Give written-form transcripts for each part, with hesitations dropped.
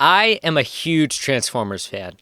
I am a huge Transformers fan.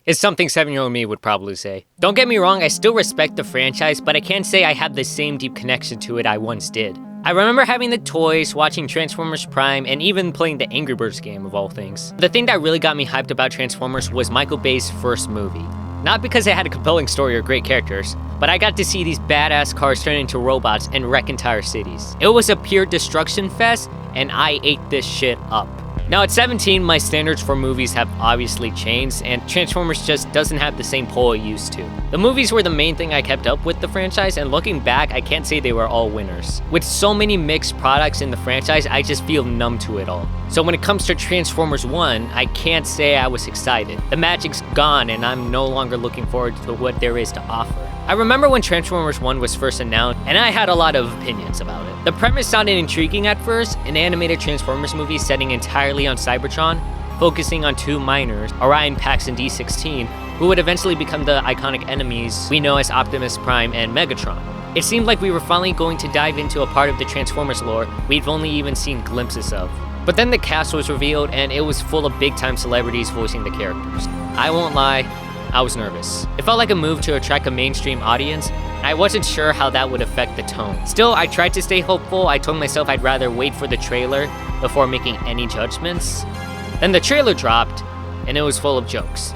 It's something 7-year-old me would probably say. Don't get me wrong, I still respect the franchise, but I can't say I have the same deep connection to it I once did. I remember having the toys, watching Transformers Prime, and even playing the Angry Birds game of all things. The thing that really got me hyped about Transformers was Michael Bay's first movie. Not because it had a compelling story or great characters, but I got to see these badass cars turn into robots and wreck entire cities. It was a pure destruction fest, and I ate this shit up. Now at 17, my standards for movies have obviously changed, and Transformers just doesn't have the same pull it used to. The movies were the main thing I kept up with the franchise, and looking back, I can't say they were all winners. With so many mixed products in the franchise, I just feel numb to it all. So when it comes to Transformers 1, I can't say I was excited. The magic's gone, and I'm no longer looking forward to what there is to offer. I remember when Transformers 1 was first announced, and I had a lot of opinions about it. The premise sounded intriguing at first, an animated Transformers movie setting entirely on Cybertron, focusing on two miners, Orion Pax and D-16, who would eventually become the iconic enemies we know as Optimus Prime and Megatron. It seemed like we were finally going to dive into a part of the Transformers lore we've only even seen glimpses of. But then the cast was revealed, and it was full of big-time celebrities voicing the characters. I won't lie, I was nervous. It felt like a move to attract a mainstream audience, and I wasn't sure how that would affect the tone. Still, I tried to stay hopeful. I told myself I'd rather wait for the trailer before making any judgments. Then the trailer dropped, and it was full of jokes.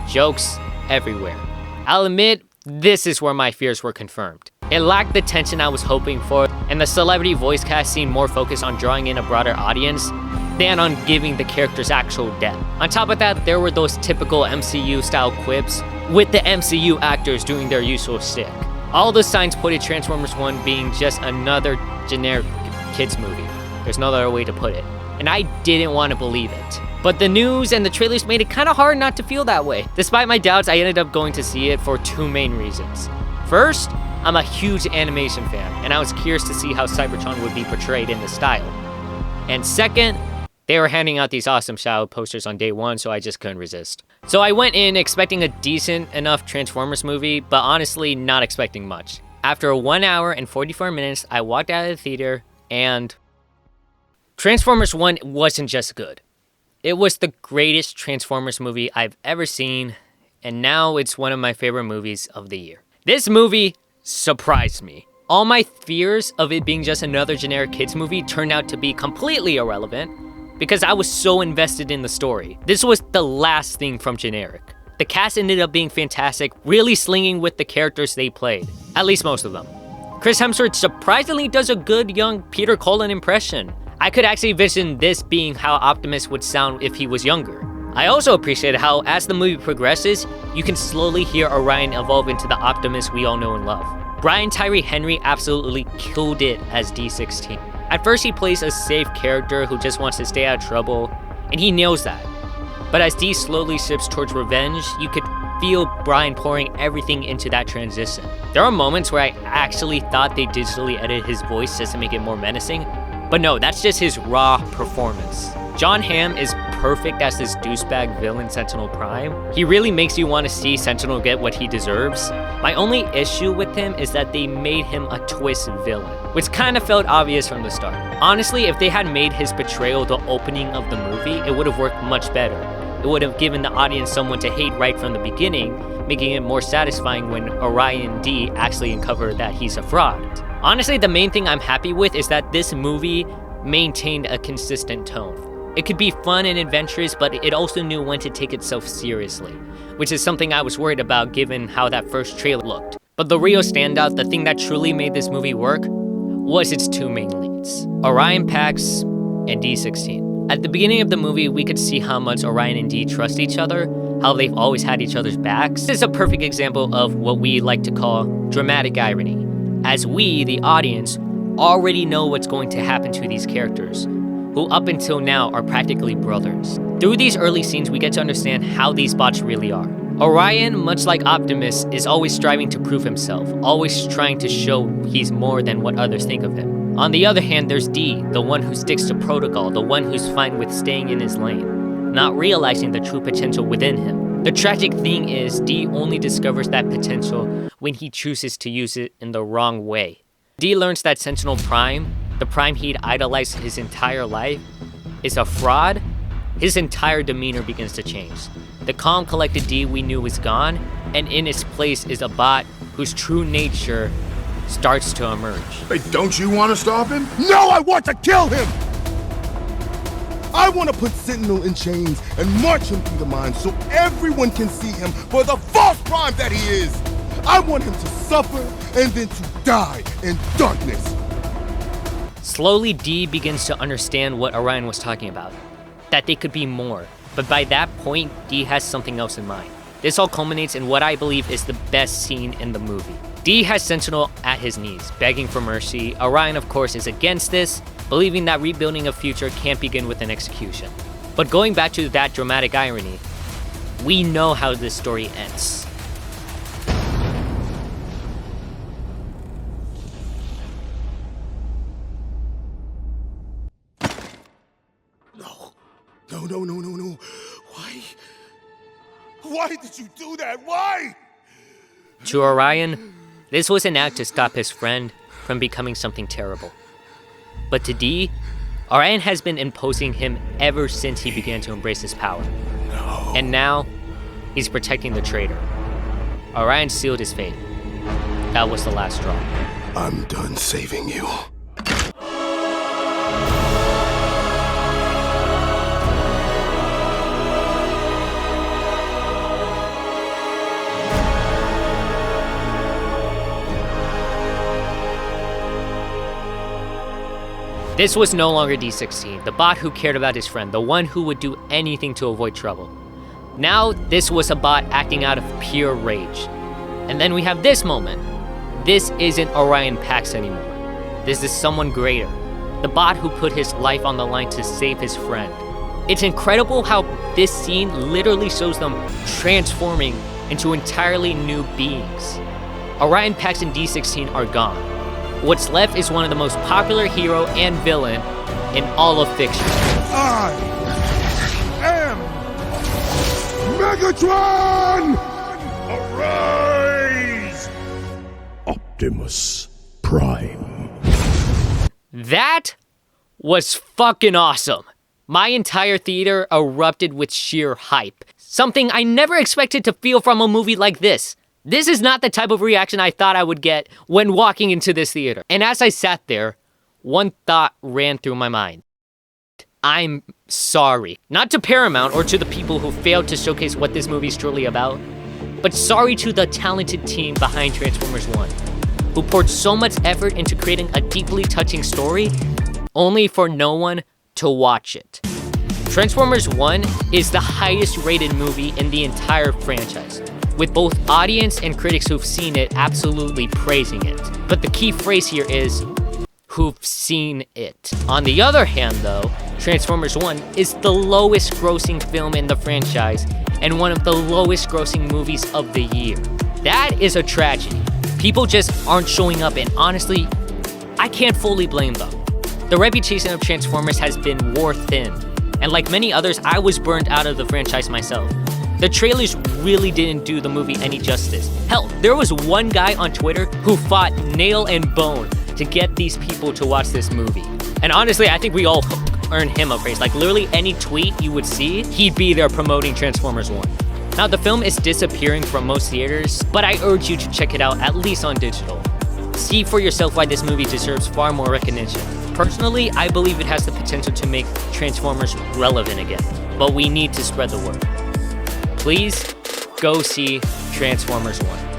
Jokes everywhere. I'll admit, this is where my fears were confirmed. It lacked the tension I was hoping for, and the celebrity voice cast seemed more focused on drawing in a broader audience than on giving the characters actual depth. On top of that, there were those typical MCU-style quips, with the MCU actors doing their usual shtick. All the signs pointed Transformers 1 being just another generic kids movie. There's no other way to put it. And I didn't want to believe it. But the news and the trailers made it kind of hard not to feel that way. Despite my doubts, I ended up going to see it for two main reasons. First, I'm a huge animation fan, and I was curious to see how Cybertron would be portrayed in the style. And second, they were handing out these awesome Shadow posters on day one, so I just couldn't resist. So I went in expecting a decent enough Transformers movie, but honestly not expecting much. After 1 hour and 44 minutes, I walked out of the theater, and Transformers 1 wasn't just good. It was the greatest Transformers movie I've ever seen, and now it's one of my favorite movies of the year. This movie surprised me. All my fears of it being just another generic kids movie turned out to be completely irrelevant, because I was so invested in the story. This was the last thing from generic. The cast ended up being fantastic, really slinging with the characters they played. At least most of them. Chris Hemsworth surprisingly does a good young Peter Cullen impression. I could actually envision this being how Optimus would sound if he was younger. I also appreciate how, as the movie progresses, you can slowly hear Orion evolve into the Optimus we all know and love. Brian Tyree Henry absolutely killed it as D-16. At first, he plays a safe character who just wants to stay out of trouble, and he nails that. But as D slowly shifts towards revenge, you could feel Brian pouring everything into that transition. There are moments where I actually thought they digitally edited his voice just to make it more menacing, but no, that's just his raw performance. John Hamm is perfect as this douchebag villain Sentinel Prime. He really makes you want to see Sentinel get what he deserves. My only issue with him is that they made him a twist villain, which kind of felt obvious from the start. Honestly, if they had made his betrayal the opening of the movie, it would have worked much better. It would have given the audience someone to hate right from the beginning, making it more satisfying when Orion D actually uncovered that he's a fraud. Honestly, the main thing I'm happy with is that this movie maintained a consistent tone. It could be fun and adventurous, but it also knew when to take itself seriously, which is something I was worried about given how that first trailer looked. But the real standout, the thing that truly made this movie work, was its two main leads, Orion Pax and D-16. At the beginning of the movie, we could see how much Orion and D trust each other, how they've always had each other's backs. This is a perfect example of what we like to call dramatic irony, as we, the audience, already know what's going to happen to these characters, who up until now are practically brothers. Through these early scenes, we get to understand how these bots really are. Orion, much like Optimus, is always striving to prove himself, always trying to show he's more than what others think of him. On the other hand, there's D, the one who sticks to protocol, the one who's fine with staying in his lane, not realizing the true potential within him. The tragic thing is, D only discovers that potential when he chooses to use it in the wrong way. D learns that Sentinel Prime, the Prime he'd idolized his entire life, is a fraud, his entire demeanor begins to change. The calm, collected D we knew was gone, and in its place is a bot whose true nature starts to emerge. Hey, don't you want to stop him? No, I want to kill him! I want to put Sentinel in chains and march him through the mines so everyone can see him for the false crime that he is! I want him to suffer and then to die in darkness! Slowly, D begins to understand what Orion was talking about, that they could be more. But by that point, D has something else in mind. This all culminates in what I believe is the best scene in the movie. D has Sentinel at his knees, begging for mercy. Orion, of course, is against this, believing that rebuilding a future can't begin with an execution. But going back to that dramatic irony, we know how this story ends. No. Why? Why did you do that? Why? To Orion, this was an act to stop his friend from becoming something terrible. But to D, Orion has been imposing him ever since he began to embrace his power. No. And now, he's protecting the traitor. Orion sealed his fate. That was the last straw. I'm done saving you. This was no longer D-16, the bot who cared about his friend, the one who would do anything to avoid trouble. Now, this was a bot acting out of pure rage. And then we have this moment. This isn't Orion Pax anymore. This is someone greater. The bot who put his life on the line to save his friend. It's incredible how this scene literally shows them transforming into entirely new beings. Orion Pax and D-16 are gone. What's left is one of the most popular hero and villain in all of fiction. I am Megatron! Arise! Optimus Prime. That was fucking awesome. My entire theater erupted with sheer hype. Something I never expected to feel from a movie like this. This is not the type of reaction I thought I would get when walking into this theater. And as I sat there, one thought ran through my mind. I'm sorry. Not to Paramount or to the people who failed to showcase what this movie is truly about, but sorry to the talented team behind Transformers 1, who poured so much effort into creating a deeply touching story, only for no one to watch it. Transformers 1 is the highest rated movie in the entire franchise, with both audience and critics who've seen it absolutely praising it. But the key phrase here is, who've seen it. On the other hand though, Transformers 1 is the lowest grossing film in the franchise and one of the lowest grossing movies of the year. That is a tragedy. People just aren't showing up, and honestly, I can't fully blame them. The reputation of Transformers has been war thin, and like many others, I was burned out of the franchise myself. The trailers really didn't do the movie any justice. Hell, there was one guy on Twitter who fought nail and bone to get these people to watch this movie. And honestly, I think we all earned him a praise. Like literally any tweet you would see, he'd be there promoting Transformers 1. Now the film is disappearing from most theaters, but I urge you to check it out at least on digital. See for yourself why this movie deserves far more recognition. Personally, I believe it has the potential to make Transformers relevant again, but we need to spread the word. Please go see Transformers 1.